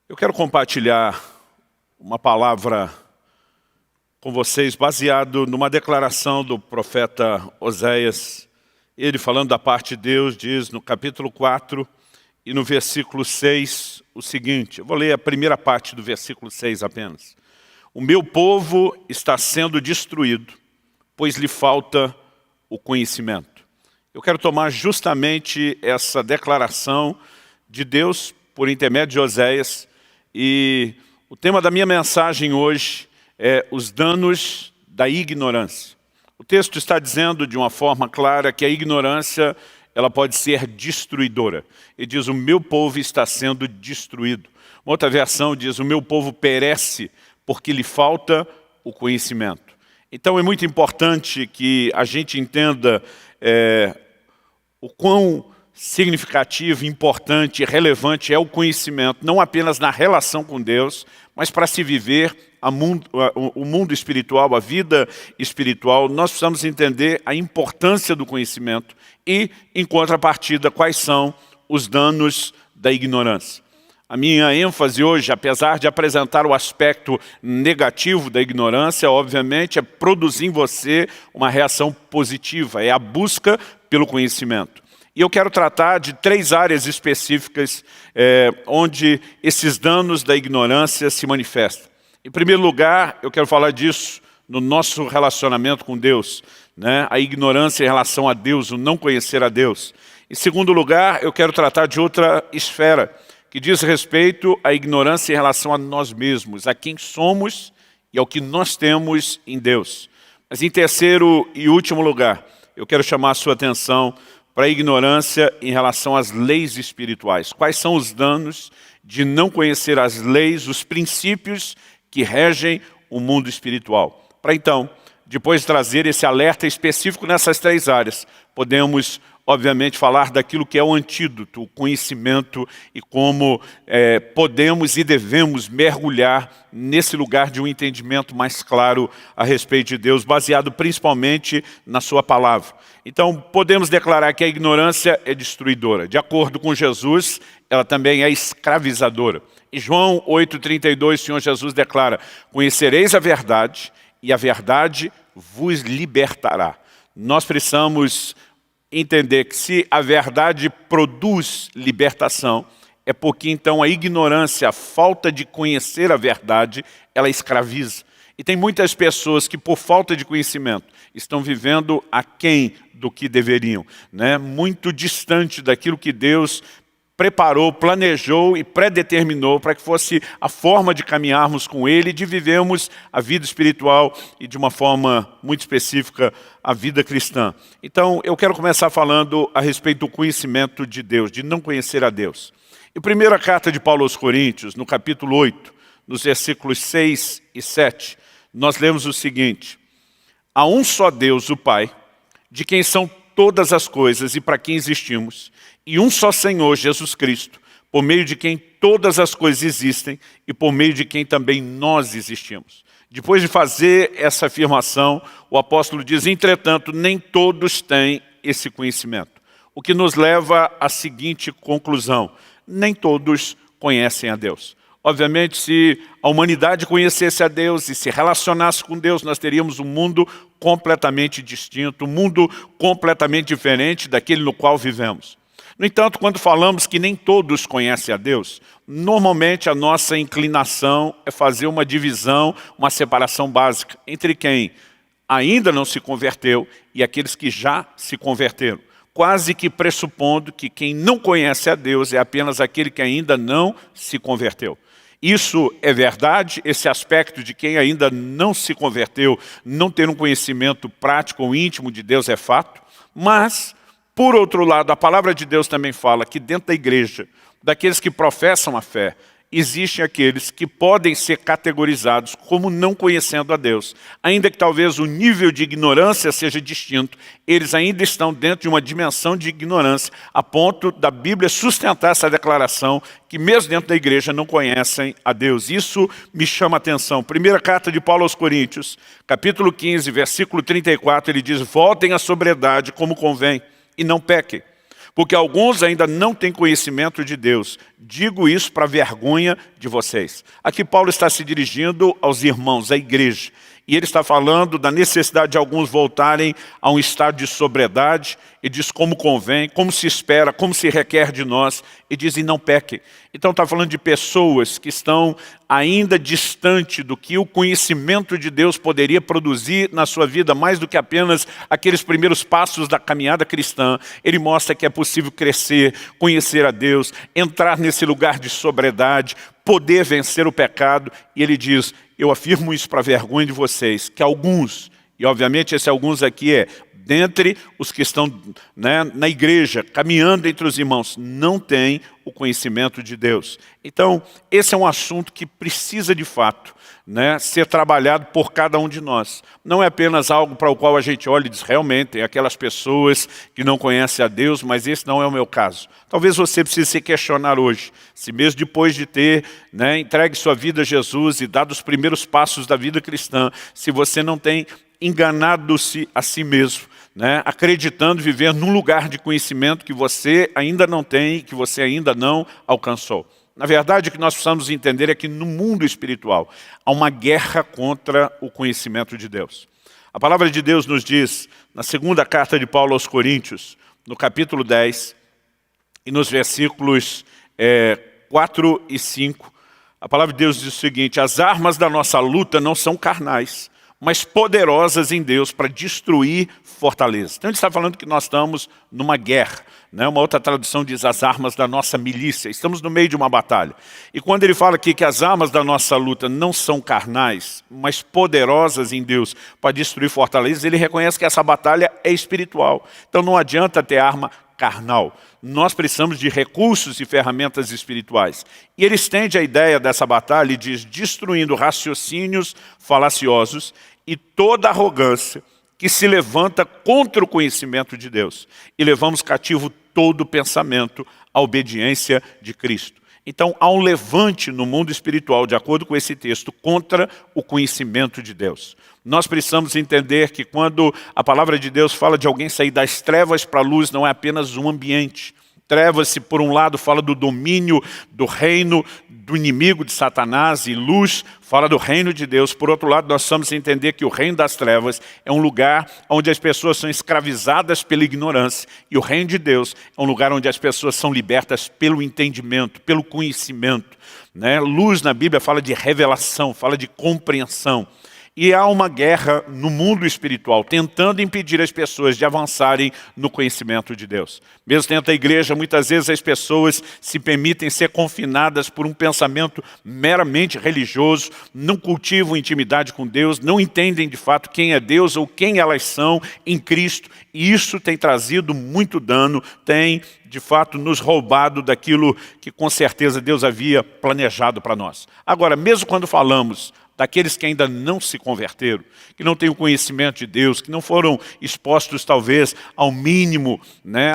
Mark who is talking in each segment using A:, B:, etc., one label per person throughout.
A: Eu quero compartilhar uma palavra com vocês baseado numa declaração do profeta Oséias. Ele, falando da parte de Deus, diz no capítulo 4 e no versículo 6 o seguinte. Eu vou ler a primeira parte do versículo 6 apenas. O meu povo está sendo destruído, pois lhe falta o conhecimento. Eu quero tomar justamente essa declaração de Deus por intermédio de Oséias. E o tema da minha mensagem hoje é os danos da ignorância. O texto está dizendo de uma forma clara que a ignorância ela pode ser destruidora. Ele diz, o meu povo está sendo destruído. Uma outra versão diz, o meu povo perece porque lhe falta o conhecimento. Então é muito importante que a gente entenda o quão significativo, importante e relevante é o conhecimento, não apenas na relação com Deus, mas para se viver o mundo espiritual, a vida espiritual. Nós precisamos entender a importância do conhecimento e, em contrapartida, quais são os danos da ignorância. A minha ênfase hoje, apesar de apresentar o aspecto negativo da ignorância, obviamente, é produzir em você uma reação positiva, é a busca pelo conhecimento. E eu quero tratar de 3 áreas específicas onde esses danos da ignorância se manifestam. Em primeiro lugar, eu quero falar disso no nosso relacionamento com Deus, né? A ignorância em relação a Deus, o não conhecer a Deus. Em segundo lugar, eu quero tratar de outra esfera, que diz respeito à ignorância em relação a nós mesmos, a quem somos e ao que nós temos em Deus. Mas em terceiro e último lugar, eu quero chamar a sua atenção para a ignorância em relação às leis espirituais. Quais são os danos de não conhecer as leis, os princípios que regem o mundo espiritual? Para então, depois de trazer esse alerta específico nessas 3 áreas, podemos, obviamente, falar daquilo que é o antídoto, o conhecimento e como podemos e devemos mergulhar nesse lugar de um entendimento mais claro a respeito de Deus, baseado principalmente na sua palavra. Então, podemos declarar que a ignorância é destruidora. De acordo com Jesus, ela também é escravizadora. Em João 8,32, o Senhor Jesus declara, conhecereis a verdade e a verdade vos libertará. Nós precisamos entender que se a verdade produz libertação, é porque então a ignorância, a falta de conhecer a verdade, ela escraviza. E tem muitas pessoas que por falta de conhecimento estão vivendo aquém do que deveriam, né? Muito distante daquilo que Deus preparou, planejou e predeterminou para que fosse a forma de caminharmos com Ele, de vivermos a vida espiritual e de uma forma muito específica a vida cristã. Então eu quero começar falando a respeito do conhecimento de Deus, de não conhecer a Deus. Em primeira carta de Paulo aos Coríntios, no capítulo 8, nos versículos 6 e 7, nós lemos o seguinte, há um só Deus, o Pai, de quem são todas as coisas e para quem existimos, e um só Senhor, Jesus Cristo, por meio de quem todas as coisas existem e por meio de quem também nós existimos. Depois de fazer essa afirmação, o apóstolo diz, entretanto, nem todos têm esse conhecimento. O que nos leva à seguinte conclusão, nem todos conhecem a Deus. Obviamente, se a humanidade conhecesse a Deus e se relacionasse com Deus, nós teríamos um mundo completamente distinto, um mundo completamente diferente daquele no qual vivemos. No entanto, quando falamos que nem todos conhecem a Deus, normalmente a nossa inclinação é fazer uma divisão, uma separação básica entre quem ainda não se converteu e aqueles que já se converteram. Quase que pressupondo que quem não conhece a Deus é apenas aquele que ainda não se converteu. Isso é verdade, esse aspecto de quem ainda não se converteu, não ter um conhecimento prático ou íntimo de Deus é fato, mas, por outro lado, a palavra de Deus também fala que dentro da igreja, daqueles que professam a fé, existem aqueles que podem ser categorizados como não conhecendo a Deus. Ainda que talvez o nível de ignorância seja distinto, eles ainda estão dentro de uma dimensão de ignorância, a ponto da Bíblia sustentar essa declaração que mesmo dentro da igreja não conhecem a Deus. Isso me chama a atenção. Primeira carta de Paulo aos Coríntios, capítulo 15, versículo 34, ele diz, voltem à sobriedade como convém e não pequem. porque alguns ainda não têm conhecimento de Deus. Digo isso para vergonha de vocês. Aqui Paulo está se dirigindo aos irmãos, à igreja. E ele está falando da necessidade de alguns voltarem a um estado de sobriedade, e diz como convém, como se espera, como se requer de nós, e diz e não pequem. Então está falando de pessoas que estão ainda distante do que o conhecimento de Deus poderia produzir na sua vida, mais do que apenas aqueles primeiros passos da caminhada cristã. Ele mostra que é possível crescer, conhecer a Deus, entrar nesse lugar de sobriedade, poder vencer o pecado, e ele diz, eu afirmo isso para vergonha de vocês, que alguns, e obviamente esse alguns aqui é, dentre os que estão na igreja, caminhando entre os irmãos, não têm o conhecimento de Deus. Então, esse é um assunto que precisa de fato ser trabalhado por cada um de nós. Não é apenas algo para o qual a gente olha e diz, realmente, tem aquelas pessoas que não conhecem a Deus, mas esse não é o meu caso. Talvez você precise se questionar hoje, se mesmo depois de ter entregue sua vida a Jesus e dado os primeiros passos da vida cristã, se você não tem enganado-se a si mesmo, acreditando viver num lugar de conhecimento que você ainda não tem, que você ainda não alcançou. Na verdade, o que nós precisamos entender é que no mundo espiritual há uma guerra contra o conhecimento de Deus. A palavra de Deus nos diz, na segunda carta de Paulo aos Coríntios, no capítulo 10, e nos versículos 4 e 5, a palavra de Deus diz o seguinte, as armas da nossa luta não são carnais, mas poderosas em Deus para destruir fortalezas. Então ele está falando que nós estamos numa guerra. Uma outra tradução diz as armas da nossa milícia. Estamos no meio de uma batalha. E quando ele fala aqui que as armas da nossa luta não são carnais, mas poderosas em Deus para destruir fortalezas, ele reconhece que essa batalha é espiritual. Então não adianta ter arma carnal. Nós precisamos de recursos e ferramentas espirituais. E ele estende a ideia dessa batalha e diz, destruindo raciocínios falaciosos e toda arrogância que se levanta contra o conhecimento de Deus. E levamos cativo todo pensamento à obediência de Cristo. Então há um levante no mundo espiritual, de acordo com esse texto, contra o conhecimento de Deus. Nós precisamos entender que quando a palavra de Deus fala de alguém sair das trevas para a luz, não é apenas um ambiente. Trevas, se por um lado fala do domínio do reino do inimigo de Satanás, e luz fala do reino de Deus. Por outro lado, nós precisamos entender que o reino das trevas é um lugar onde as pessoas são escravizadas pela ignorância, e o reino de Deus é um lugar onde as pessoas são libertas pelo entendimento, pelo conhecimento. Luz na Bíblia fala de revelação, fala de compreensão. E há uma guerra no mundo espiritual, tentando impedir as pessoas de avançarem no conhecimento de Deus. Mesmo dentro da igreja, muitas vezes as pessoas se permitem ser confinadas por um pensamento meramente religioso, não cultivam intimidade com Deus, não entendem de fato quem é Deus ou quem elas são em Cristo. E isso tem trazido muito dano, tem de fato nos roubado daquilo que com certeza Deus havia planejado para nós. Agora, mesmo quando falamos daqueles que ainda não se converteram, que não têm o conhecimento de Deus, que não foram expostos talvez ao mínimo,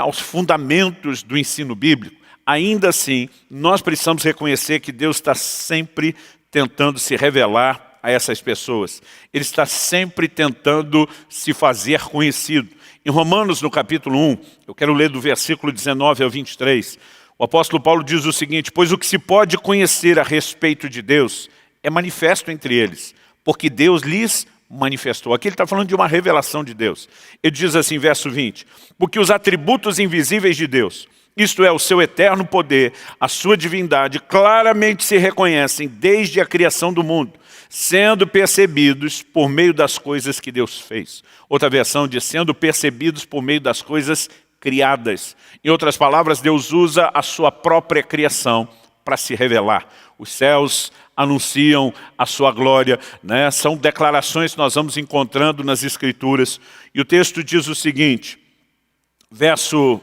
A: aos fundamentos do ensino bíblico, ainda assim, nós precisamos reconhecer que Deus está sempre tentando se revelar a essas pessoas. Ele está sempre tentando se fazer conhecido. Em Romanos, no capítulo 1, eu quero ler do versículo 19 ao 23, o apóstolo Paulo diz o seguinte, pois o que se pode conhecer a respeito de Deus é manifesto entre eles, porque Deus lhes manifestou. Aqui ele está falando de uma revelação de Deus. Ele diz assim, verso 20, porque os atributos invisíveis de Deus, isto é, o seu eterno poder, a sua divindade, claramente se reconhecem desde a criação do mundo, sendo percebidos por meio das coisas que Deus fez. Outra versão diz, sendo percebidos por meio das coisas criadas. Em outras palavras, Deus usa a sua própria criação para se revelar. Os céus anunciam a sua glória, São declarações que nós vamos encontrando nas Escrituras. E o texto diz o seguinte,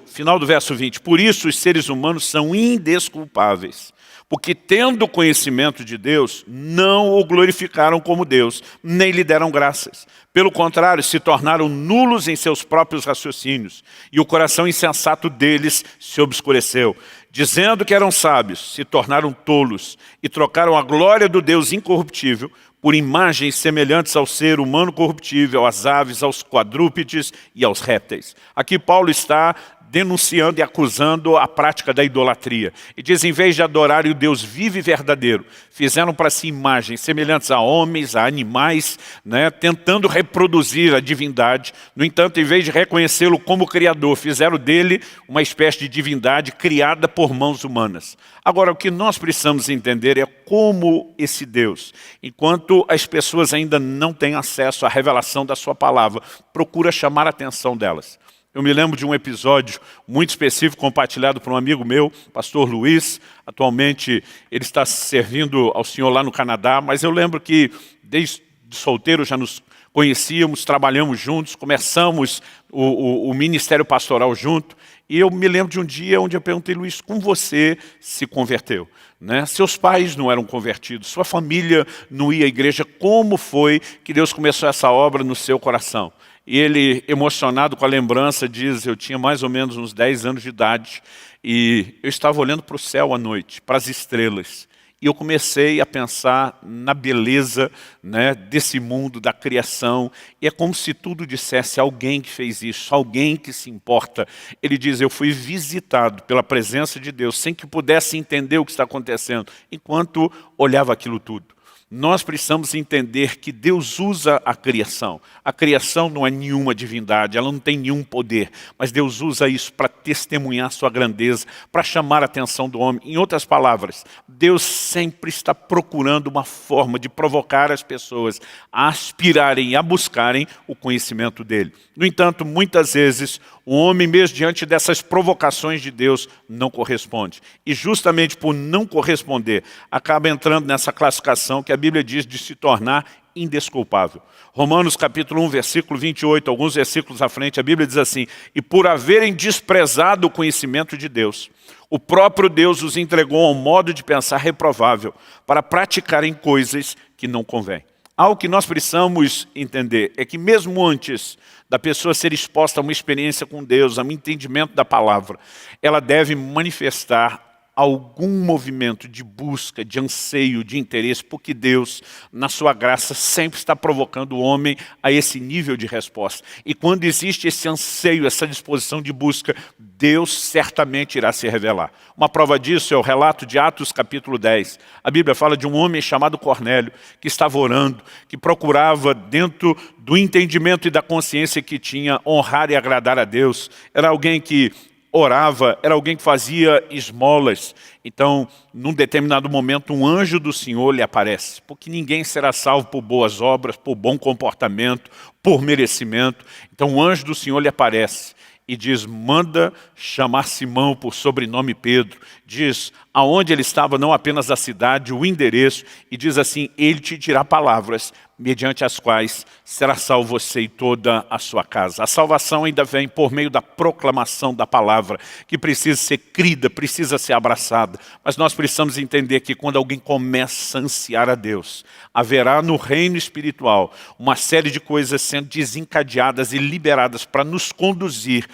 A: final do verso 20, por isso os seres humanos são indesculpáveis, porque tendo conhecimento de Deus, não o glorificaram como Deus, nem lhe deram graças. Pelo contrário, se tornaram nulos em seus próprios raciocínios, e o coração insensato deles se obscureceu. Dizendo que eram sábios, se tornaram tolos, e trocaram a glória do Deus incorruptível por imagens semelhantes ao ser humano corruptível, às aves, aos quadrúpedes e aos répteis. Aqui Paulo está denunciando e acusando a prática da idolatria. E diz, em vez de adorarem o Deus vivo e verdadeiro, fizeram para si imagens semelhantes a homens, a animais, né, tentando reproduzir a divindade. No entanto, em vez de reconhecê-lo como Criador, fizeram dele uma espécie de divindade criada por mãos humanas. Agora, o que nós precisamos entender é como esse Deus, enquanto as pessoas ainda não têm acesso à revelação da sua palavra, procura chamar a atenção delas. Eu me lembro de um episódio muito específico compartilhado por um amigo meu, pastor Luiz. Atualmente ele está servindo ao Senhor lá no Canadá, mas eu lembro que desde solteiro já nos conhecíamos, trabalhamos juntos, começamos o ministério pastoral junto. E eu me lembro de um dia onde eu perguntei, Luiz, como você se converteu? Né? Seus pais não eram convertidos, sua família não ia à igreja. Como foi que Deus começou essa obra no seu coração? E ele, emocionado com a lembrança, diz, eu tinha mais ou menos uns 10 anos de idade e eu estava olhando para o céu à noite, para as estrelas. E eu comecei a pensar na beleza, né, desse mundo, da criação. E é como se tudo dissesse, alguém que fez isso, alguém que se importa. Ele diz, eu fui visitado pela presença de Deus, sem que pudesse entender o que está acontecendo, enquanto olhava aquilo tudo. Nós precisamos entender que Deus usa a criação. A criação não é nenhuma divindade, ela não tem nenhum poder. Mas Deus usa isso para testemunhar sua grandeza, para chamar a atenção do homem. Em outras palavras, Deus sempre está procurando uma forma de provocar as pessoas a aspirarem e a buscarem o conhecimento dele. No entanto, muitas vezes, o homem, mesmo diante dessas provocações de Deus, não corresponde. E justamente por não corresponder, acaba entrando nessa classificação que a Bíblia diz de se tornar indesculpável. Romanos capítulo 1, versículo 28, alguns versículos à frente, a Bíblia diz assim, e por haverem desprezado o conhecimento de Deus, o próprio Deus os entregou a um modo de pensar reprovável, para praticarem coisas que não convêm. Algo que nós precisamos entender é que mesmo antes da pessoa ser exposta a uma experiência com Deus, a um entendimento da palavra, ela deve manifestar algum movimento de busca, de anseio, de interesse, porque Deus, na sua graça, sempre está provocando o homem a esse nível de resposta. E quando existe esse anseio, essa disposição de busca, Deus certamente irá se revelar. Uma prova disso é o relato de Atos capítulo 10. A Bíblia fala de um homem chamado Cornélio, que estava orando, que procurava dentro do entendimento e da consciência que tinha, honrar e agradar a Deus. Era alguém que orava, era alguém que fazia esmolas. Então, num determinado momento, um anjo do Senhor lhe aparece, porque ninguém será salvo por boas obras, por bom comportamento, por merecimento. Então, o anjo do Senhor lhe aparece e diz, manda chamar Simão por sobrenome Pedro. Diz aonde ele estava, não apenas a cidade, o endereço, e diz assim, ele te dirá palavras, mediante as quais será salvo você e toda a sua casa. A salvação ainda vem por meio da proclamação da palavra, que precisa ser crida, precisa ser abraçada. Mas nós precisamos entender que quando alguém começa a ansiar a Deus, haverá no reino espiritual uma série de coisas sendo desencadeadas e liberadas para nos conduzir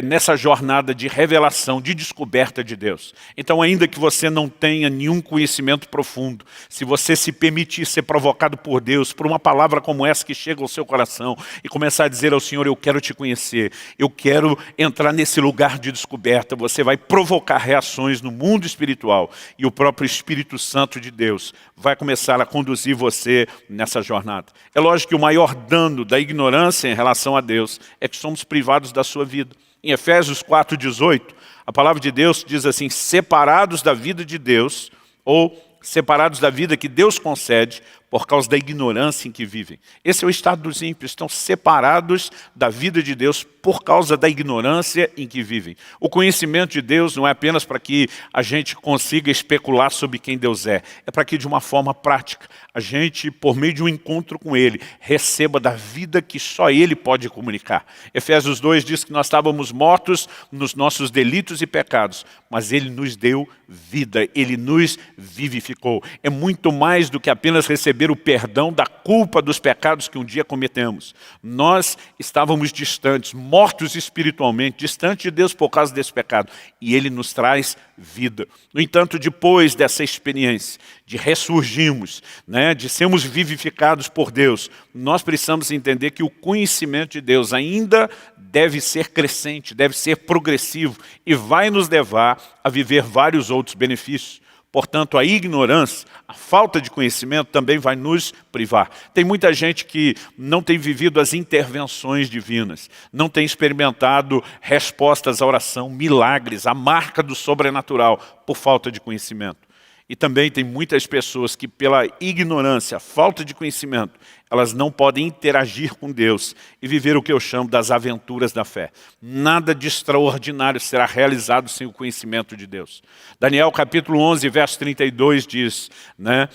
A: nessa jornada de revelação, de descoberta de Deus. Então, ainda que você não tenha nenhum conhecimento profundo, se você se permitir ser provocado por Deus, por uma palavra como essa que chega ao seu coração e começar a dizer ao Senhor, eu quero te conhecer, eu quero entrar nesse lugar de descoberta, você vai provocar reações no mundo espiritual e o próprio Espírito Santo de Deus vai começar a conduzir você nessa jornada. É lógico que o maior dano da ignorância em relação a Deus é que somos privados da sua vida. Em Efésios 4,18, a palavra de Deus diz assim, separados da vida de Deus, ou separados da vida que Deus concede por causa da ignorância em que vivem. Esse é o estado dos ímpios, estão separados da vida de Deus por causa da ignorância em que vivem. O conhecimento de Deus não é apenas para que a gente consiga especular sobre quem Deus é para que de uma forma prática, a gente, por meio de um encontro com Ele, receba da vida que só Ele pode comunicar. Efésios 2 diz que nós estávamos mortos nos nossos delitos e pecados, mas Ele nos deu vida, Ele nos vivificou. É muito mais do que apenas receber receber o perdão da culpa dos pecados que um dia cometemos. Nós estávamos distantes, mortos espiritualmente, distantes de Deus por causa desse pecado. E Ele nos traz vida. No entanto, depois dessa experiência de ressurgirmos, né, de sermos vivificados por Deus, nós precisamos entender que o conhecimento de Deus ainda deve ser crescente, deve ser progressivo e vai nos levar a viver vários outros benefícios. Portanto, a ignorância, a falta de conhecimento também vai nos privar. Tem muita gente que não tem vivido as intervenções divinas, não tem experimentado respostas à oração, milagres, a marca do sobrenatural, por falta de conhecimento. E também tem muitas pessoas que, pela ignorância, falta de conhecimento, elas não podem interagir com Deus e viver o que eu chamo das aventuras da fé. Nada de extraordinário será realizado sem o conhecimento de Deus. Daniel capítulo 11, verso 32 diz, né,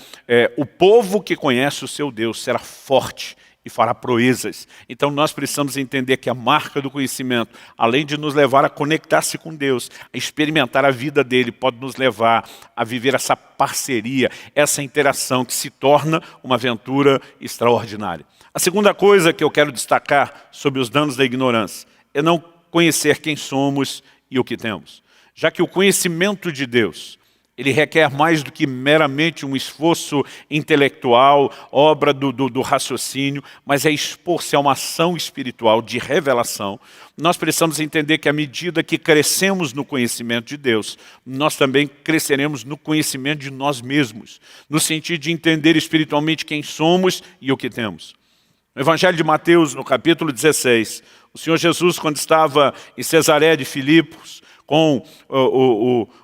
A: o povo que conhece o seu Deus será forte e fará proezas. Então nós precisamos entender que a marca do conhecimento, além de nos levar a conectar-se com Deus, a experimentar a vida dele, pode nos levar a viver essa parceria, essa interação que se torna uma aventura extraordinária. A segunda coisa que eu quero destacar sobre os danos da ignorância é não conhecer quem somos e o que temos. Já que o conhecimento de Deus, ele requer mais do que meramente um esforço intelectual, obra do raciocínio, mas é expor-se a uma ação espiritual de revelação. Nós precisamos entender que à medida que crescemos no conhecimento de Deus, nós também cresceremos no conhecimento de nós mesmos, no sentido de entender espiritualmente quem somos e o que temos. No Evangelho de Mateus, no capítulo 16, o Senhor Jesus, quando estava em Cesareia de Filipos, com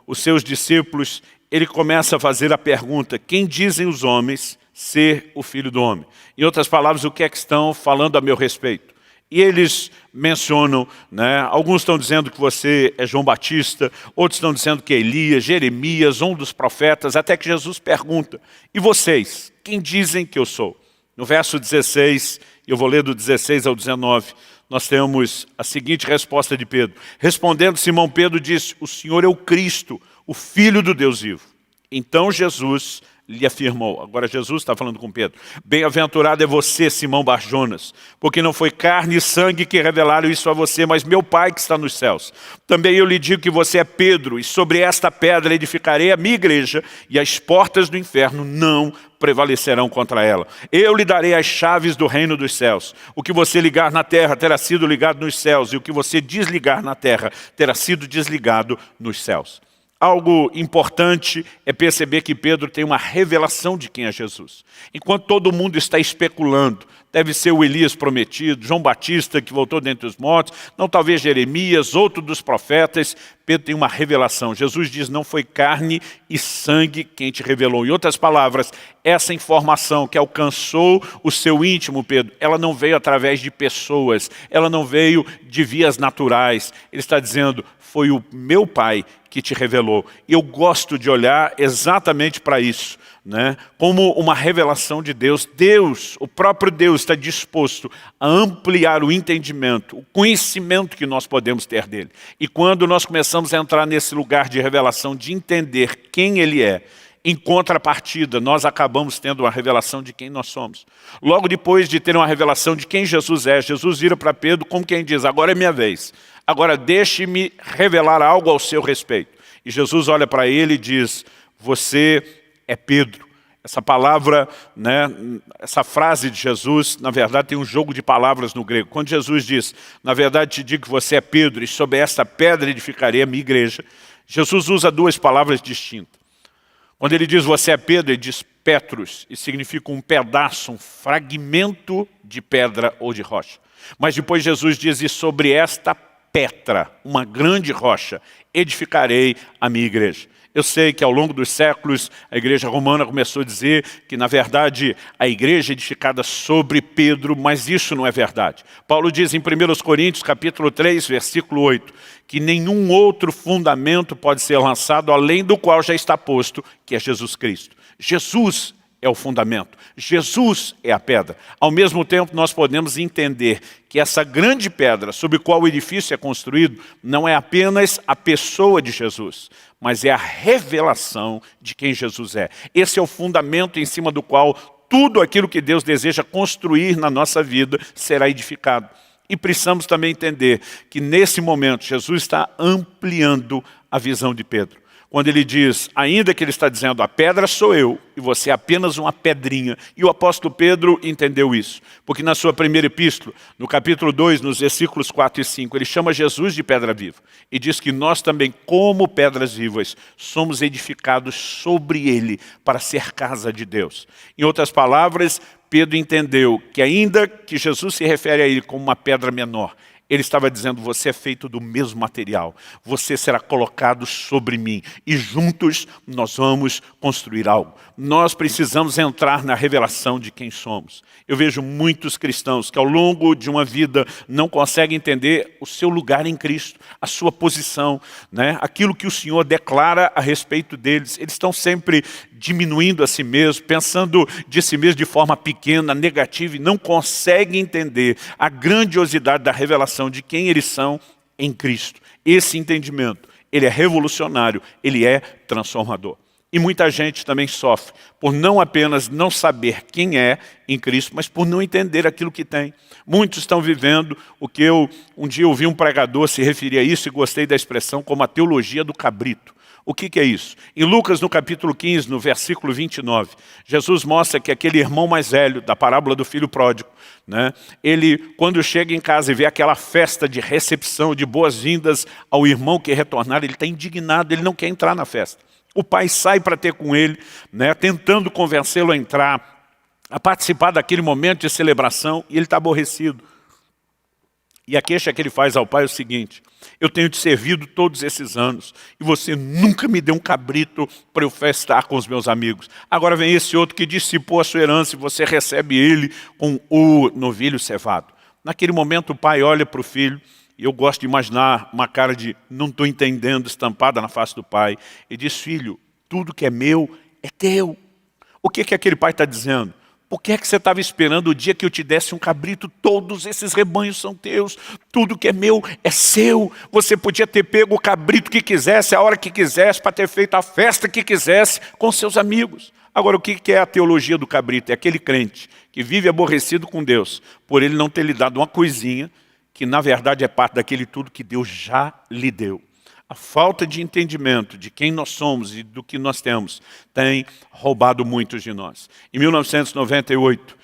A: os seus discípulos, ele começa a fazer a pergunta, quem dizem os homens ser o Filho do Homem? Em outras palavras, o que é que estão falando a meu respeito? E eles mencionam, né, alguns estão dizendo que você é João Batista, outros estão dizendo que é Elias, Jeremias, um dos profetas, até que Jesus pergunta, e vocês, quem dizem que eu sou? No verso 16, eu vou ler do 16 ao 19, nós temos a seguinte resposta de Pedro. Respondendo, Simão Pedro disse, o Senhor é o Cristo, o Filho do Deus vivo. Então Jesus lhe afirmou, agora Jesus está falando com Pedro, bem-aventurado é você, Simão Bar-Jonas, porque não foi carne e sangue que revelaram isso a você, mas meu Pai que está nos céus. Também eu lhe digo que você é Pedro, e sobre esta pedra edificarei a minha igreja, e as portas do inferno não prevalecerão contra ela. Eu lhe darei as chaves do reino dos céus. O que você ligar na terra terá sido ligado nos céus, e o que você desligar na terra terá sido desligado nos céus. Algo importante é perceber que Pedro tem uma revelação de quem é Jesus. Enquanto todo mundo está especulando, deve ser o Elias prometido, João Batista que voltou dentre os mortos, não talvez Jeremias, outro dos profetas, Pedro tem uma revelação. Jesus diz, não foi carne e sangue quem te revelou. Em outras palavras, essa informação que alcançou o seu íntimo, Pedro, ela não veio através de pessoas, ela não veio de vias naturais. Ele está dizendo, foi o meu Pai que te revelou. E eu gosto de olhar exatamente para isso, né? Como uma revelação de Deus. Deus, o próprio Deus está disposto a ampliar o entendimento, o conhecimento que nós podemos ter dele. E quando nós começamos a entrar nesse lugar de revelação, de entender quem ele é, em contrapartida, nós acabamos tendo uma revelação de quem nós somos. Logo depois de ter uma revelação de quem Jesus é, Jesus vira para Pedro como quem diz, agora é minha vez. Agora deixe-me revelar algo ao seu respeito. E Jesus olha para ele e diz, você é Pedro. Essa palavra, né, essa frase de Jesus, na verdade tem um jogo de palavras no grego. Quando Jesus diz, na verdade te digo que você é Pedro e sobre esta pedra edificarei a minha igreja, Jesus usa duas palavras distintas. Quando ele diz você é Pedro, ele diz Petrus, e significa um pedaço, um fragmento de pedra ou de rocha. Mas depois Jesus diz, e sobre esta Petra, uma grande rocha, edificarei a minha igreja. Eu sei que ao longo dos séculos a igreja romana começou a dizer que na verdade a igreja é edificada sobre Pedro, mas isso não é verdade. Paulo diz em 1 Coríntios capítulo 3, versículo 8, que nenhum outro fundamento pode ser lançado além do qual já está posto, que é Jesus Cristo. Jesus é o fundamento. Jesus é a pedra. Ao mesmo tempo, nós podemos entender que essa grande pedra sobre a qual o edifício é construído não é apenas a pessoa de Jesus, mas é a revelação de quem Jesus é. Esse é o fundamento em cima do qual tudo aquilo que Deus deseja construir na nossa vida será edificado. E precisamos também entender que nesse momento Jesus está ampliando a visão de Pedro. Quando ele diz, ainda que ele está dizendo, a pedra sou eu, e você é apenas uma pedrinha. E o apóstolo Pedro entendeu isso. Porque na sua primeira epístola, no capítulo 2, nos versículos 4 e 5, ele chama Jesus de pedra viva. E diz que nós também, como pedras vivas, somos edificados sobre ele para ser casa de Deus. Em outras palavras, Pedro entendeu que ainda que Jesus se refere a ele como uma pedra menor, ele estava dizendo, você é feito do mesmo material, você será colocado sobre mim e juntos nós vamos construir algo. Nós precisamos entrar na revelação de quem somos. Eu vejo muitos cristãos que ao longo de uma vida não conseguem entender o seu lugar em Cristo, a sua posição, né? Aquilo que o Senhor declara a respeito deles. Eles estão sempre diminuindo a si mesmo, pensando de si mesmo de forma pequena, negativa, e não conseguem entender a grandiosidade da revelação de quem eles são em Cristo. Esse entendimento, ele é revolucionário, ele é transformador. E muita gente também sofre por não apenas não saber quem é em Cristo, mas por não entender aquilo que tem. Muitos estão vivendo o que um dia ouvi um pregador se referir a isso e gostei da expressão como a teologia do cabrito. O que é isso? Em Lucas, no capítulo 15, no versículo 29, Jesus mostra que aquele irmão mais velho, da parábola do filho pródigo, né, ele, quando chega em casa e vê aquela festa de recepção, de boas-vindas ao irmão que retornar, ele está indignado, ele não quer entrar na festa. O pai sai para ter com ele, né, tentando convencê-lo a entrar, a participar daquele momento de celebração, e ele está aborrecido. E a queixa que ele faz ao pai é o seguinte, eu tenho te servido todos esses anos e você nunca me deu um cabrito para eu festar com os meus amigos. Agora vem esse outro que dissipou a sua herança e você recebe ele com o novilho cevado. Naquele momento o pai olha para o filho, e eu gosto de imaginar uma cara de não estou entendendo estampada na face do pai, e diz, filho, tudo que é meu é teu. O que aquele pai está dizendo? Por que você estava esperando o dia que eu te desse um cabrito? Todos esses rebanhos são teus. Tudo que é meu é seu. Você podia ter pego o cabrito que quisesse, a hora que quisesse, para ter feito a festa que quisesse com seus amigos. Agora, o que é a teologia do cabrito? É aquele crente que vive aborrecido com Deus, por ele não ter lhe dado uma coisinha, que na verdade é parte daquele tudo que Deus já lhe deu. A falta de entendimento de quem nós somos e do que nós temos tem roubado muitos de nós. Em 1988,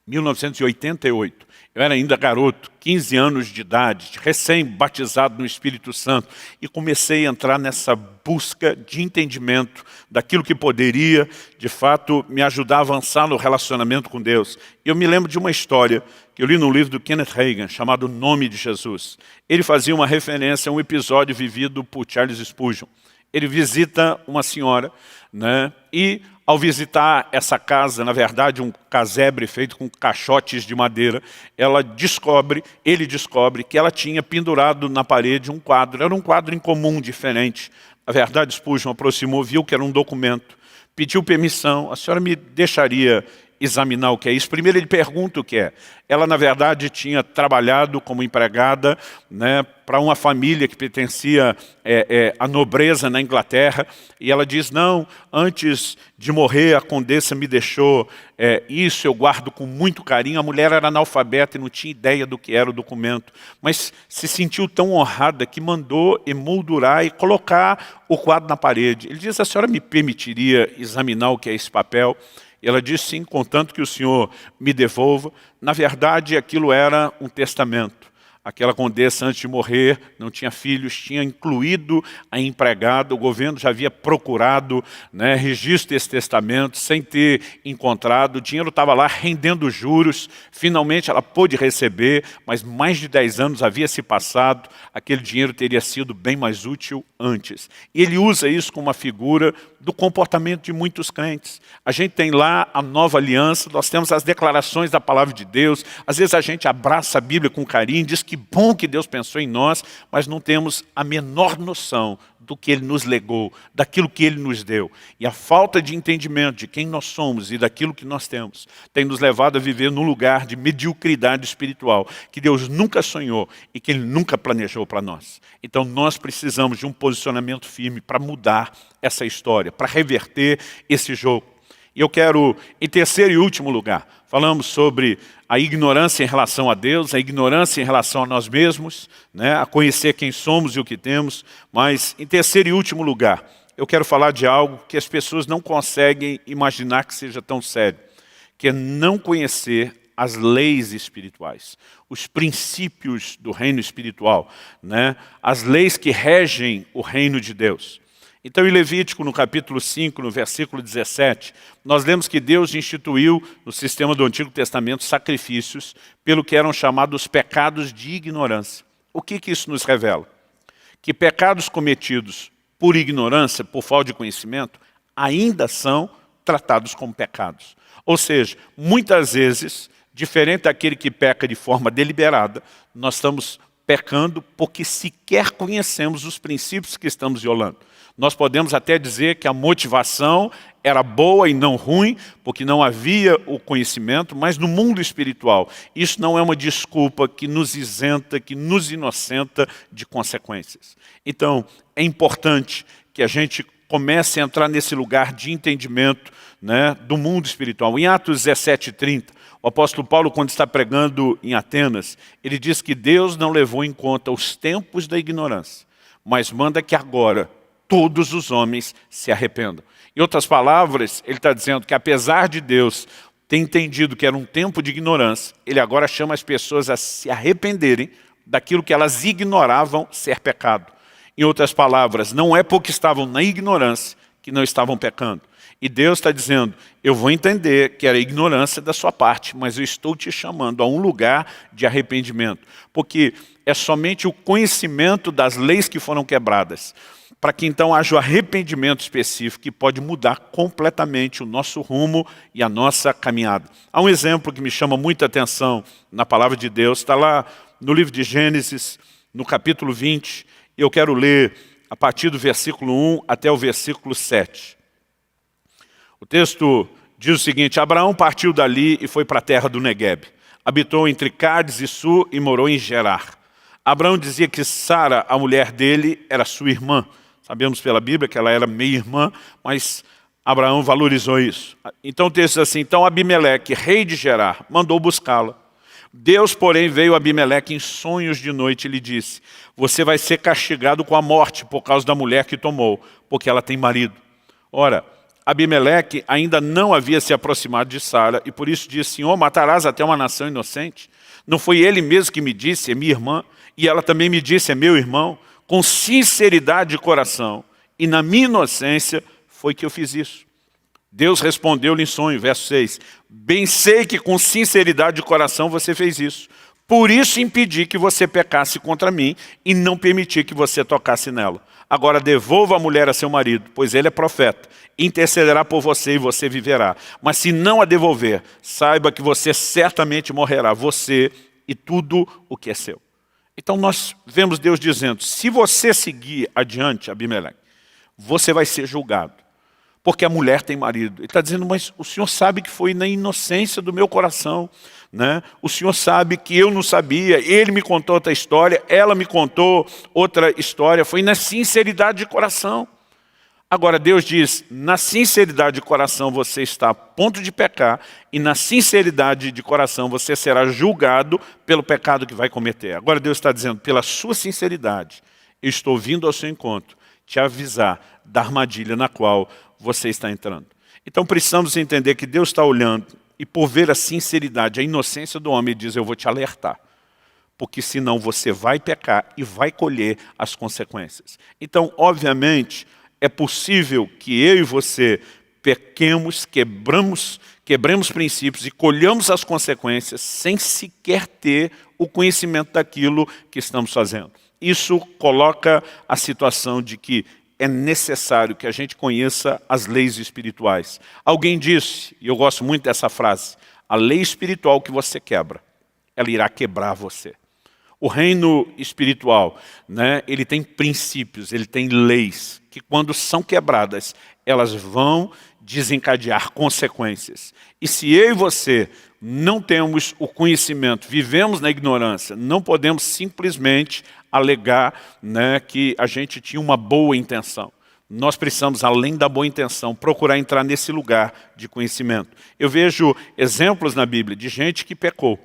A: 1988, eu era ainda garoto, 15 anos de idade, recém-batizado no Espírito Santo, e comecei a entrar nessa busca de entendimento daquilo que poderia, de fato, me ajudar a avançar no relacionamento com Deus. E eu me lembro de uma história que eu li no livro do Kenneth Hagin, chamado O Nome de Jesus. Ele fazia uma referência a um episódio vivido por Charles Spurgeon. Ele visita uma senhora, né, e ao visitar essa casa, na verdade um casebre feito com caixotes de madeira, ele descobre que ela tinha pendurado na parede um quadro. Era um quadro incomum, diferente. Na verdade, Spurgeon aproximou, viu que era um documento, pediu permissão, a senhora me deixaria examinar o que é isso? Primeiro ele pergunta o que é. Ela, na verdade, tinha trabalhado como empregada, né, para uma família que pertencia à nobreza na Inglaterra. E ela diz, não, antes de morrer a condessa me deixou isso, eu guardo com muito carinho. A mulher era analfabeta e não tinha ideia do que era o documento. Mas se sentiu tão honrada que mandou emoldurar e colocar o quadro na parede. Ele diz, a senhora me permitiria examinar o que é esse papel? E ela disse, sim, contanto que o senhor me devolva. Na verdade, aquilo era um testamento. Aquela condessa, antes de morrer, não tinha filhos, tinha incluído a empregada. O governo já havia procurado, né, registro desse testamento, sem ter encontrado. O dinheiro estava lá rendendo juros. Finalmente ela pôde receber, mas mais de 10 anos havia se passado. Aquele dinheiro teria sido bem mais útil antes. E ele usa isso como uma figura do comportamento de muitos crentes. A gente tem lá a nova aliança, nós temos as declarações da palavra de Deus. Às vezes a gente abraça a Bíblia com carinho, diz que bom que Deus pensou em nós, mas não temos a menor noção do que Ele nos legou, daquilo que Ele nos deu. E a falta de entendimento de quem nós somos e daquilo que nós temos tem nos levado a viver num lugar de mediocridade espiritual que Deus nunca sonhou e que Ele nunca planejou para nós. Então nós precisamos de um posicionamento firme para mudar essa história, para reverter esse jogo. E eu quero, em terceiro e último lugar, falamos sobre a ignorância em relação a Deus, a ignorância em relação a nós mesmos, né? A conhecer quem somos e o que temos. Mas, em terceiro e último lugar, eu quero falar de algo que as pessoas não conseguem imaginar que seja tão sério, que é não conhecer as leis espirituais, os princípios do reino espiritual, né? As leis que regem o reino de Deus. Então, em Levítico, no capítulo 5, no versículo 17, nós lemos que Deus instituiu no sistema do Antigo Testamento sacrifícios pelo que eram chamados pecados de ignorância. O que isso nos revela? Que pecados cometidos por ignorância, por falta de conhecimento, ainda são tratados como pecados. Ou seja, muitas vezes, diferente daquele que peca de forma deliberada, nós estamos pecando porque sequer conhecemos os princípios que estamos violando. Nós podemos até dizer que a motivação era boa e não ruim, porque não havia o conhecimento, mas no mundo espiritual, isso não é uma desculpa que nos isenta, que nos inocenta de consequências. Então, é importante que a gente comece a entrar nesse lugar de entendimento, né, do mundo espiritual. Em Atos 17:30, o apóstolo Paulo, quando está pregando em Atenas, ele diz que Deus não levou em conta os tempos da ignorância, mas manda que agora todos os homens se arrependam. Em outras palavras, ele está dizendo que apesar de Deus ter entendido que era um tempo de ignorância, ele agora chama as pessoas a se arrependerem daquilo que elas ignoravam ser pecado. Em outras palavras, não é porque estavam na ignorância que não estavam pecando. E Deus está dizendo, eu vou entender que era ignorância da sua parte, mas eu estou te chamando a um lugar de arrependimento. Porque é somente o conhecimento das leis que foram quebradas, para que então haja o arrependimento específico que pode mudar completamente o nosso rumo e a nossa caminhada. Há um exemplo que me chama muita atenção na palavra de Deus, está lá no livro de Gênesis, no capítulo 20, e eu quero ler a partir do versículo 1 até o versículo 7. O texto diz o seguinte: Abraão partiu dali e foi para a terra do Neguebe. Habitou entre Cádiz e Sur e morou em Gerar. Abraão dizia que Sara, a mulher dele, era sua irmã. Sabemos pela Bíblia que ela era meia-irmã, mas Abraão valorizou isso. Então o texto diz assim, então Abimeleque, rei de Gerar, mandou buscá-la. Deus, porém, veio a Abimeleque em sonhos de noite e lhe disse, você vai ser castigado com a morte por causa da mulher que tomou, porque ela tem marido. Ora, Abimeleque ainda não havia se aproximado de Sara e por isso disse, Senhor, matarás até uma nação inocente? Não foi ele mesmo que me disse, é minha irmã, e ela também me disse, é meu irmão? Com sinceridade de coração e na minha inocência foi que eu fiz isso. Deus respondeu-lhe em sonho, verso 6, bem sei que com sinceridade de coração você fez isso. Por isso impedi que você pecasse contra mim e não permiti que você tocasse nela. Agora devolva a mulher a seu marido, pois ele é profeta. Intercederá por você e você viverá. Mas se não a devolver, saiba que você certamente morrerá, você e tudo o que é seu. Então nós vemos Deus dizendo, se você seguir adiante, Abimeleque, você vai ser julgado. Porque a mulher tem marido. Ele está dizendo, mas o Senhor sabe que foi na inocência do meu coração. Né? O Senhor sabe que eu não sabia, ele me contou outra história, ela me contou outra história, foi na sinceridade de coração. Agora Deus diz, na sinceridade de coração você está a ponto de pecar e na sinceridade de coração você será julgado pelo pecado que vai cometer. Agora Deus está dizendo, pela sua sinceridade, eu estou vindo ao seu encontro, te avisar da armadilha na qual você está entrando. Então precisamos entender que Deus está olhando e por ver a sinceridade, a inocência do homem, ele diz, eu vou te alertar. Porque senão você vai pecar e vai colher as consequências. Então, obviamente, é possível que eu e você pequemos, quebremos princípios e colhamos as consequências sem sequer ter o conhecimento daquilo que estamos fazendo. Isso coloca a situação de que é necessário que a gente conheça as leis espirituais. Alguém disse, e eu gosto muito dessa frase, a lei espiritual que você quebra, ela irá quebrar você. O reino espiritual, né, ele tem princípios, ele tem leis, que quando são quebradas, elas vão desencadear consequências. E se eu e você não temos o conhecimento, vivemos na ignorância, não podemos simplesmente alegar, né, que a gente tinha uma boa intenção. nós precisamos, além da boa intenção, procurar entrar nesse lugar de conhecimento. Eu vejo exemplos na Bíblia de gente que pecou,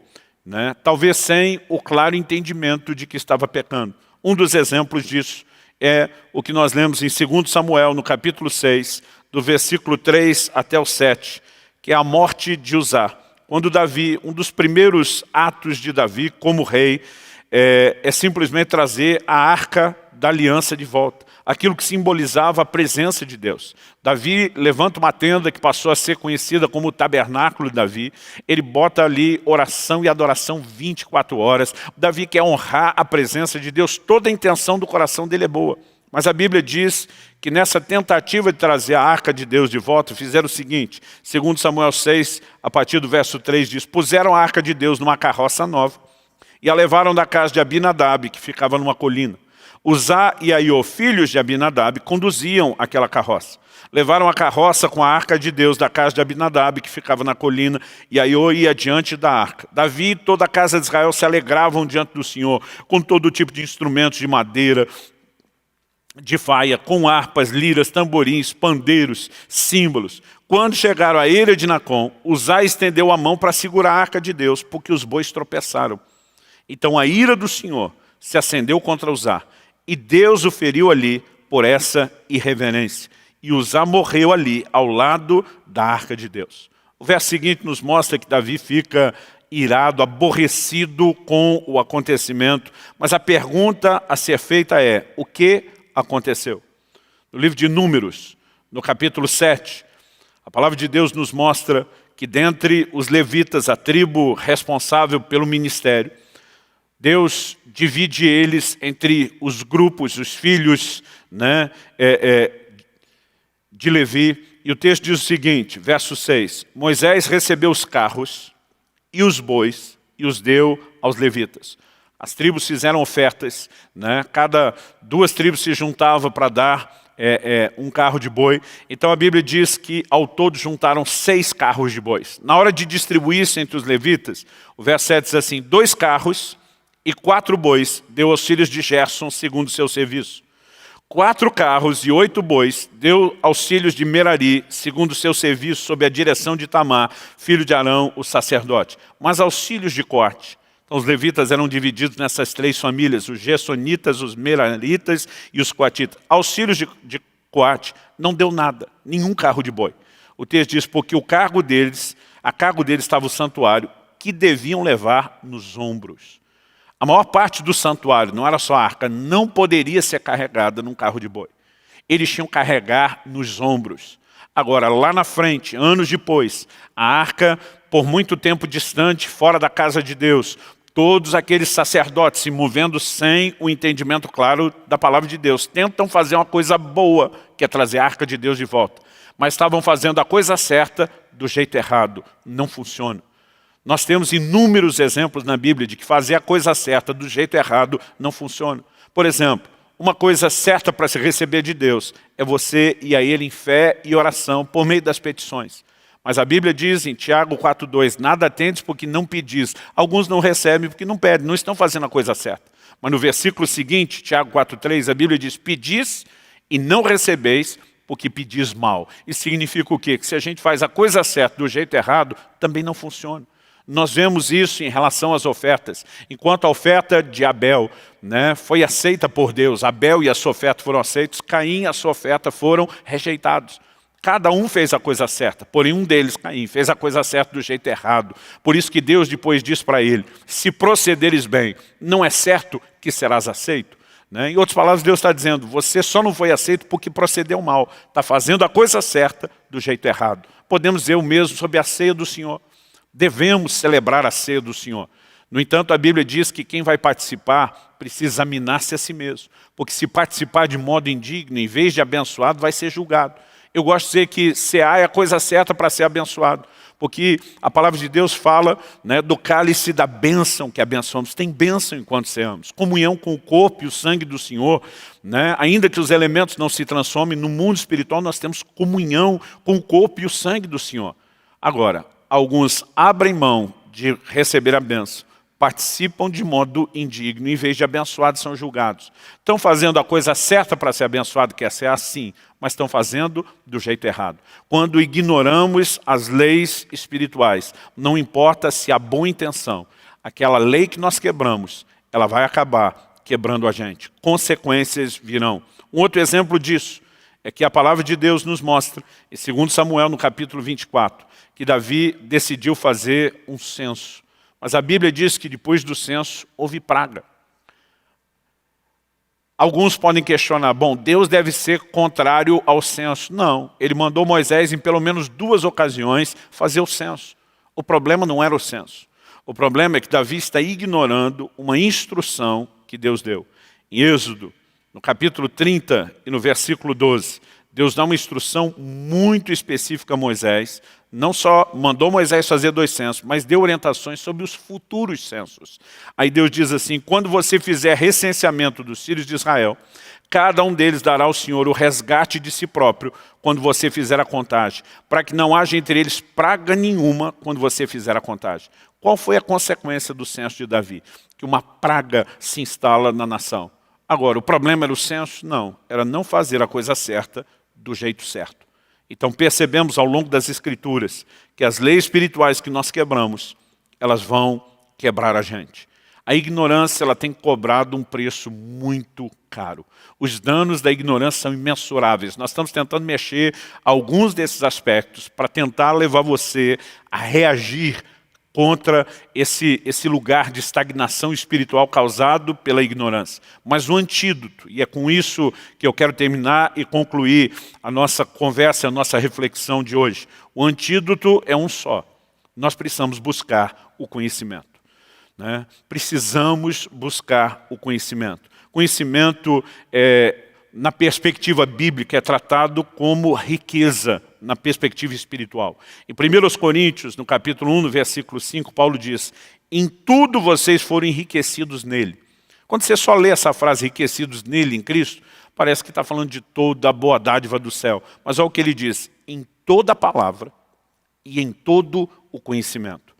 A: né? Talvez sem o claro entendimento de que estava pecando. Um dos exemplos disso é o que nós lemos em 2 Samuel, no capítulo 6, do versículo 3 até o 7, que é a morte de Uzá. Quando Davi, um dos primeiros atos de Davi como rei, é simplesmente trazer a arca da aliança de volta. Aquilo que simbolizava a presença de Deus. Davi levanta uma tenda que passou a ser conhecida como o tabernáculo de Davi. Ele bota ali oração e adoração 24 horas. Davi quer honrar a presença de Deus. Toda a intenção do coração dele é boa. Mas a Bíblia diz que nessa tentativa de trazer a arca de Deus de volta, fizeram o seguinte, 2 Samuel 6, a partir do verso 3, diz: puseram a arca de Deus numa carroça nova e a levaram da casa de Abinadab, que ficava numa colina. Uzá e Aiô, filhos de Abinadab, conduziam aquela carroça. Levaram a carroça com a arca de Deus da casa de Abinadab, que ficava na colina, e Aiô ia diante da arca. Davi e toda a casa de Israel se alegravam diante do Senhor, com todo tipo de instrumentos de madeira, de faia, com harpas, liras, tamborins, pandeiros, símbolos. Quando chegaram à eira de Nacon, Uzá estendeu a mão para segurar a arca de Deus, porque os bois tropeçaram. Então a ira do Senhor se acendeu contra Uzá, e Deus o feriu ali por essa irreverência. E Uzá morreu ali, ao lado da arca de Deus. O verso seguinte nos mostra que Davi fica irado, aborrecido com o acontecimento. Mas a pergunta a ser feita é: o que aconteceu? No livro de Números, no capítulo 7, a palavra de Deus nos mostra que dentre os levitas, a tribo responsável pelo ministério, Deus divide eles entre os grupos, os filhos, né, de Levi. E o texto diz o seguinte, verso 6. Moisés recebeu os carros e os bois e os deu aos levitas. As tribos fizeram ofertas, né? Cada 2 tribos se juntavam para dar um carro de boi. Então a Bíblia diz que ao todo juntaram 6 carros de bois. Na hora de distribuir isso entre os levitas, o verso 7 diz assim: 2 carros e 4 bois deu aos filhos de Gerson segundo o seu serviço. 4 carros e 8 bois deu aos filhos de Merari segundo o seu serviço, sob a direção de Tamar, filho de Arão, o sacerdote. Mas aos filhos de Corte, então os levitas eram divididos nessas 3 famílias, os gersonitas, os meraritas e os coatitas. Aos filhos de Coate não deu nada, nenhum carro de boi. O texto diz, porque a cargo deles estava o santuário, que deviam levar nos ombros. A maior parte do santuário, não era só a arca, não poderia ser carregada num carro de boi. Eles tinham que carregar nos ombros. Agora, lá na frente, anos depois, a arca, por muito tempo distante, fora da casa de Deus, todos aqueles sacerdotes se movendo sem o entendimento claro da palavra de Deus, tentam fazer uma coisa boa, que é trazer a arca de Deus de volta. Mas estavam fazendo a coisa certa do jeito errado. Não funciona. Nós temos inúmeros exemplos na Bíblia de que fazer a coisa certa do jeito errado não funciona. Por exemplo, uma coisa certa para se receber de Deus é você ir a Ele em fé e oração por meio das petições. Mas a Bíblia diz em Tiago 4,2, nada tendes porque não pedis. Alguns não recebem porque não pedem, não estão fazendo a coisa certa. Mas no versículo seguinte, Tiago 4,3, a Bíblia diz, pedis e não recebeis porque pedis mal. Isso significa o quê? Que se a gente faz a coisa certa do jeito errado, também não funciona. Nós vemos isso em relação às ofertas. Enquanto a oferta de Abel, né, foi aceita por Deus, Abel e a sua oferta foram aceitos, Caim e a sua oferta foram rejeitados. Cada um fez a coisa certa, porém um deles, Caim, fez a coisa certa do jeito errado. Por isso que Deus depois diz para ele, se procederes bem, não é certo que serás aceito. Né? Em outras palavras, Deus está dizendo, você só não foi aceito porque procedeu mal. Está fazendo a coisa certa do jeito errado. Podemos dizer o mesmo sobre a ceia do Senhor. Devemos celebrar a ceia do Senhor. No entanto, a Bíblia diz que quem vai participar precisa examinar-se a si mesmo. Porque se participar de modo indigno, em vez de abençoado, vai ser julgado. Eu gosto de dizer que cear é a coisa certa para ser abençoado. Porque a palavra de Deus fala, né, do cálice da bênção que abençoamos. Tem bênção enquanto ceamos. Comunhão com o corpo e o sangue do Senhor. Né? Ainda que os elementos não se transformem, no mundo espiritual nós temos comunhão com o corpo e o sangue do Senhor. Agora, alguns abrem mão de receber a bênção participam de modo indigno, em vez de abençoados são julgados. Estão fazendo a coisa certa para ser abençoado, quer ser assim, mas estão fazendo do jeito errado. Quando ignoramos as leis espirituais, não importa se há boa intenção, aquela lei que nós quebramos, ela vai acabar quebrando a gente. Consequências virão. Um outro exemplo disso é que a palavra de Deus nos mostra, em 2 Samuel, no capítulo 24, que Davi decidiu fazer um censo. Mas a Bíblia diz que depois do censo houve praga. Alguns podem questionar, bom, Deus deve ser contrário ao censo. Não, ele mandou Moisés em pelo menos 2 ocasiões fazer o censo. O problema não era o censo. O problema é que Davi está ignorando uma instrução que Deus deu. Em Êxodo, no capítulo 30 e no versículo 12, Deus dá uma instrução muito específica a Moisés. Não só mandou Moisés fazer 2 censos, mas deu orientações sobre os futuros censos. Aí Deus diz assim, quando você fizer recenseamento dos filhos de Israel, cada um deles dará ao Senhor o resgate de si próprio quando você fizer a contagem, para que não haja entre eles praga nenhuma quando você fizer a contagem. Qual foi a consequência do censo de Davi? Que uma praga se instala na nação. Agora, o problema era o censo? Não, era não fazer a coisa certa do jeito certo. Então percebemos ao longo das Escrituras que as leis espirituais que nós quebramos, elas vão quebrar a gente. A ignorância ela tem cobrado um preço muito caro. Os danos da ignorância são imensuráveis. Nós estamos tentando mexer alguns desses aspectos para tentar levar você a reagir contra esse lugar de estagnação espiritual causado pela ignorância. Mas o antídoto, e é com isso que eu quero terminar e concluir a nossa conversa, a nossa reflexão de hoje. O antídoto é um só. Nós precisamos buscar o conhecimento. Né? Precisamos buscar o conhecimento. Conhecimento, na perspectiva bíblica, é tratado como riqueza, na perspectiva espiritual. Em 1 Coríntios, no capítulo 1, no versículo 5, Paulo diz, em tudo vocês foram enriquecidos nele. Quando você só lê essa frase, enriquecidos nele, em Cristo, parece que está falando de toda a boa dádiva do céu. Mas olha o que ele diz, em toda a palavra e em todo o conhecimento.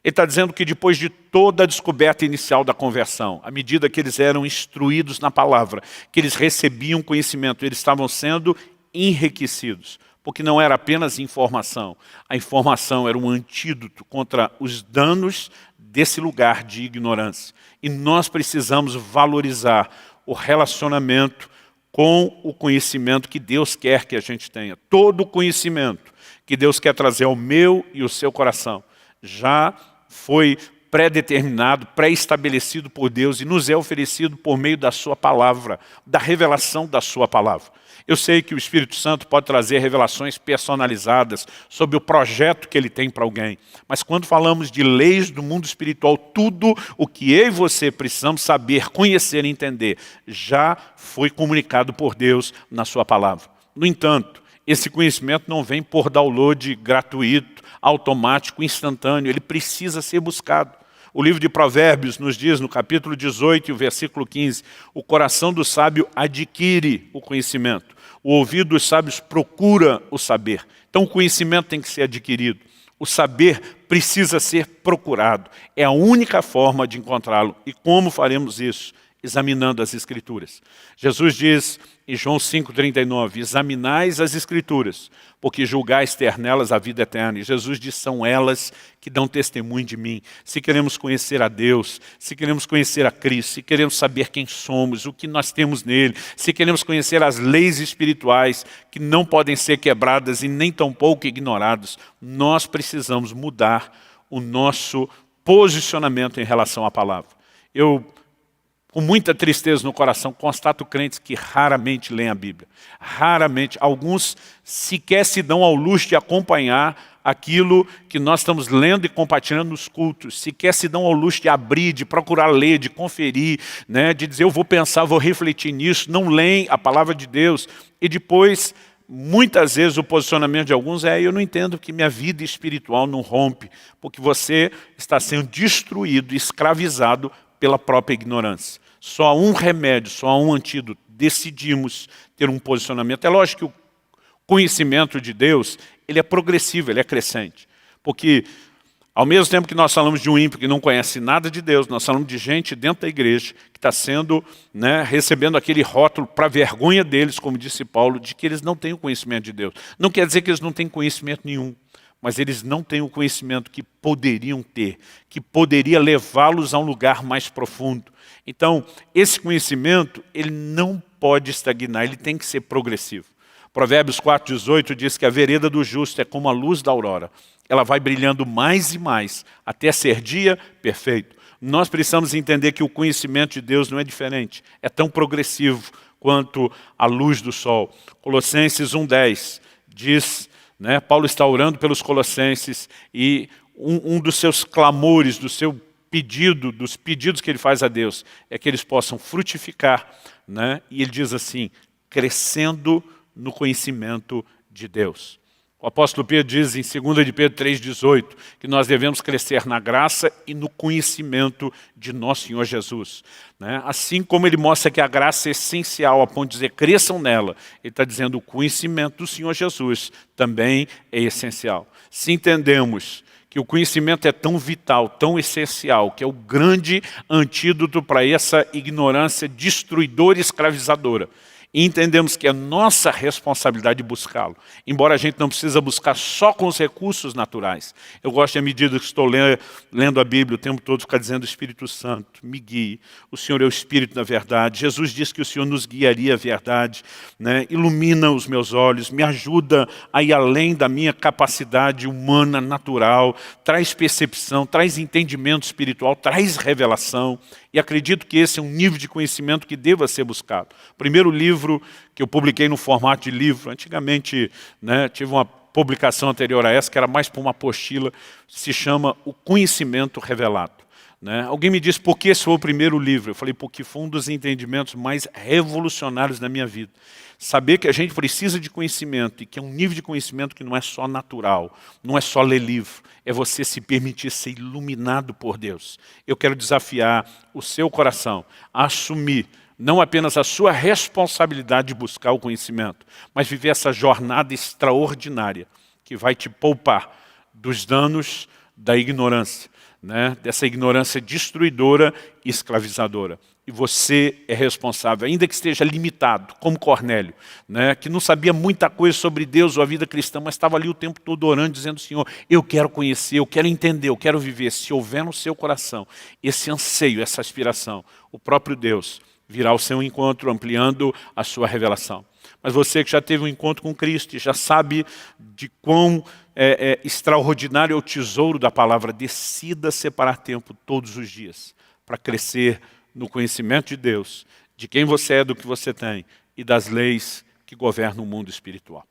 A: Ele está dizendo que depois de toda a descoberta inicial da conversão, à medida que eles eram instruídos na palavra, que eles recebiam conhecimento, eles estavam sendo enriquecidos. Porque não era apenas informação. A informação era um antídoto contra os danos desse lugar de ignorância. E nós precisamos valorizar o relacionamento com o conhecimento que Deus quer que a gente tenha. Todo o conhecimento que Deus quer trazer ao meu e ao seu coração já foi pré-determinado, pré-estabelecido por Deus e nos é oferecido por meio da sua palavra, da revelação da sua palavra. Eu sei que o Espírito Santo pode trazer revelações personalizadas sobre o projeto que ele tem para alguém. Mas quando falamos de leis do mundo espiritual, tudo o que eu e você precisamos saber, conhecer e entender, já foi comunicado por Deus na sua palavra. No entanto, esse conhecimento não vem por download gratuito, automático, instantâneo. Ele precisa ser buscado. O livro de Provérbios nos diz, no capítulo 18, o versículo 15, o coração do sábio adquire o conhecimento. O ouvido dos sábios procura o saber. Então o conhecimento tem que ser adquirido. O saber precisa ser procurado. É a única forma de encontrá-lo. E como faremos isso? Examinando as Escrituras. Jesus diz em João 5,39, examinais as Escrituras, porque julgais ter nelas a vida eterna. E Jesus diz, são elas que dão testemunho de mim. Se queremos conhecer a Deus, se queremos conhecer a Cristo, se queremos saber quem somos, o que nós temos nele, se queremos conhecer as leis espirituais que não podem ser quebradas e nem tampouco ignoradas, nós precisamos mudar o nosso posicionamento em relação à palavra. Eu, com muita tristeza no coração, constato crentes que raramente leem a Bíblia. Raramente. Alguns sequer se dão ao luxo de acompanhar aquilo que nós estamos lendo e compartilhando nos cultos. Sequer se dão ao luxo de abrir, de procurar ler, de conferir, né, de dizer, eu vou pensar, vou refletir nisso. Não leem a palavra de Deus. E depois, muitas vezes, o posicionamento de alguns é, eu não entendo que minha vida espiritual não rompe, porque você está sendo destruído, escravizado pela própria ignorância. Só há um remédio, só há um antídoto. Decidimos ter um posicionamento. É lógico que o conhecimento de Deus, ele é progressivo, ele é crescente. Porque Ao mesmo tempo que nós falamos de um ímpio que não conhece nada de Deus, nós falamos de gente dentro da igreja que está sendo, recebendo aquele rótulo para vergonha deles, como disse Paulo, de que eles não têm o conhecimento de Deus. Não quer dizer que eles não têm conhecimento nenhum, mas eles não têm o conhecimento que poderiam ter, que poderia levá-los a um lugar mais profundo. Então, esse conhecimento, ele não pode estagnar, ele tem que ser progressivo. Provérbios 4,18 diz que a vereda do justo é como a luz da aurora. Ela vai brilhando mais e mais, até ser dia perfeito. Nós precisamos entender que o conhecimento de Deus não é diferente, é tão progressivo quanto a luz do sol. Colossenses 1,10 diz, Paulo está orando pelos colossenses e um dos seus clamores, do seu pedido, dos pedidos que ele faz a Deus, é que eles possam frutificar, e ele diz assim, crescendo no conhecimento de Deus. O apóstolo Pedro diz em 2 de Pedro 3,18 que nós devemos crescer na graça e no conhecimento de nosso Senhor Jesus. Assim como ele mostra que a graça é essencial, a ponto de dizer cresçam nela, ele está dizendo o conhecimento do Senhor Jesus também é essencial. Se entendemos que o conhecimento é tão vital, tão essencial, que é o grande antídoto para essa ignorância destruidora e escravizadora, e entendemos que é nossa responsabilidade buscá-lo. Embora a gente não precisa buscar só com os recursos naturais. Eu gosto, à medida que estou lendo a Bíblia, o tempo todo ficar dizendo, Espírito Santo, me guie. O Senhor é o Espírito da verdade. Jesus disse que o Senhor nos guiaria à verdade. Ilumina os meus olhos, me ajuda a ir além da minha capacidade humana, natural. Traz percepção, traz entendimento espiritual, traz revelação. E acredito que esse é um nível de conhecimento que deva ser buscado. O primeiro livro que eu publiquei no formato de livro, antigamente tive uma publicação anterior a essa, que era mais para uma apostila, se chama O Conhecimento Revelado. Alguém me disse, por que esse foi o primeiro livro? Eu falei, porque foi um dos entendimentos mais revolucionários da minha vida. Saber que a gente precisa de conhecimento e que é um nível de conhecimento que não é só natural, não é só ler livro, é você se permitir ser iluminado por Deus. Eu quero desafiar o seu coração a assumir não apenas a sua responsabilidade de buscar o conhecimento, mas viver essa jornada extraordinária que vai te poupar dos danos da ignorância, dessa ignorância destruidora e escravizadora. E você é responsável, ainda que esteja limitado, como Cornélio, que não sabia muita coisa sobre Deus ou a vida cristã, mas estava ali o tempo todo orando, dizendo, Senhor, eu quero conhecer, eu quero entender, eu quero viver. Se houver no seu coração esse anseio, essa aspiração, o próprio Deus virá ao seu encontro, ampliando a sua revelação. Mas você que já teve um encontro com Cristo e já sabe de quão extraordinário é o tesouro da palavra, decida separar tempo todos os dias para crescer no conhecimento de Deus, de quem você é, do que você tem e das leis que governam o mundo espiritual.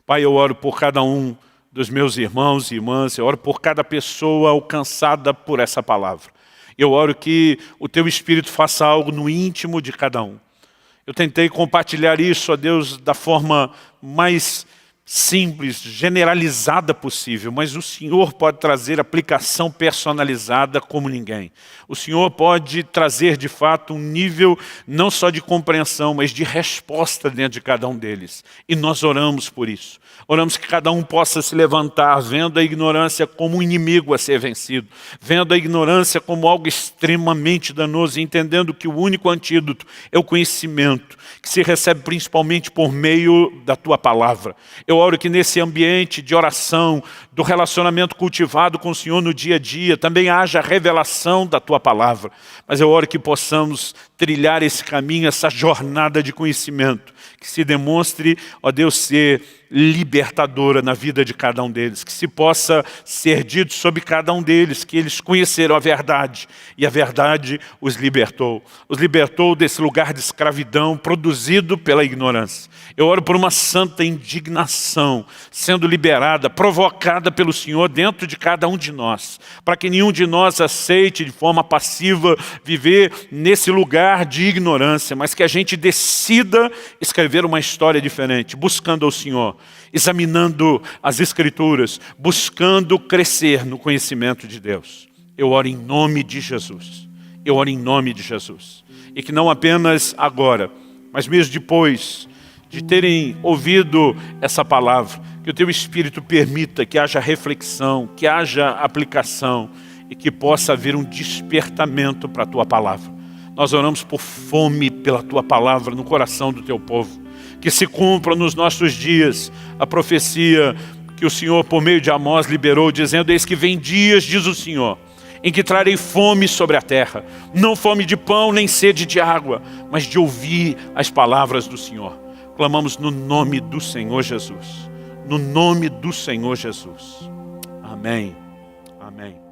A: Pai, eu oro por cada um dos meus irmãos e irmãs, eu oro por cada pessoa alcançada por essa palavra. Eu oro que o Teu Espírito faça algo no íntimo de cada um. Eu tentei compartilhar isso, ó Deus, da forma mais simples, generalizada possível, mas o Senhor pode trazer aplicação personalizada como ninguém. O Senhor pode trazer, de fato, um nível não só de compreensão, mas de resposta dentro de cada um deles. E nós oramos por isso. Oramos que cada um possa se levantar, vendo a ignorância como um inimigo a ser vencido, vendo a ignorância como algo extremamente danoso, e entendendo que o único antídoto é o conhecimento, que se recebe principalmente por meio da Tua palavra. Eu oro que nesse ambiente de oração, do relacionamento cultivado com o Senhor no dia a dia, também haja revelação da Tua palavra. Mas eu oro que possamos trilhar esse caminho, essa jornada de conhecimento, que se demonstre, ó Deus, ser libertadora na vida de cada um deles, que se possa ser dito sobre cada um deles, que eles conheceram a verdade, e a verdade os libertou desse lugar de escravidão produzido pela ignorância. Eu oro por uma santa indignação sendo liberada, provocada pelo Senhor dentro de cada um de nós, para que nenhum de nós aceite de forma passiva viver nesse lugar de ignorância, mas que a gente decida escrever uma história diferente, buscando ao Senhor, examinando as Escrituras, buscando crescer no conhecimento de Deus. Eu oro em nome de Jesus. Eu oro em nome de Jesus. E que não apenas agora, mas mesmo depois de terem ouvido essa palavra. Que o teu Espírito permita que haja reflexão, que haja aplicação e que possa haver um despertamento para a tua palavra. Nós oramos por fome pela tua palavra no coração do teu povo. Que se cumpra nos nossos dias a profecia que o Senhor, por meio de Amós, liberou, dizendo: eis que vem dias, diz o Senhor, em que trarei fome sobre a terra, não fome de pão, nem sede de água, mas de ouvir as palavras do Senhor. Clamamos no nome do Senhor Jesus. No nome do Senhor Jesus. Amém. Amém.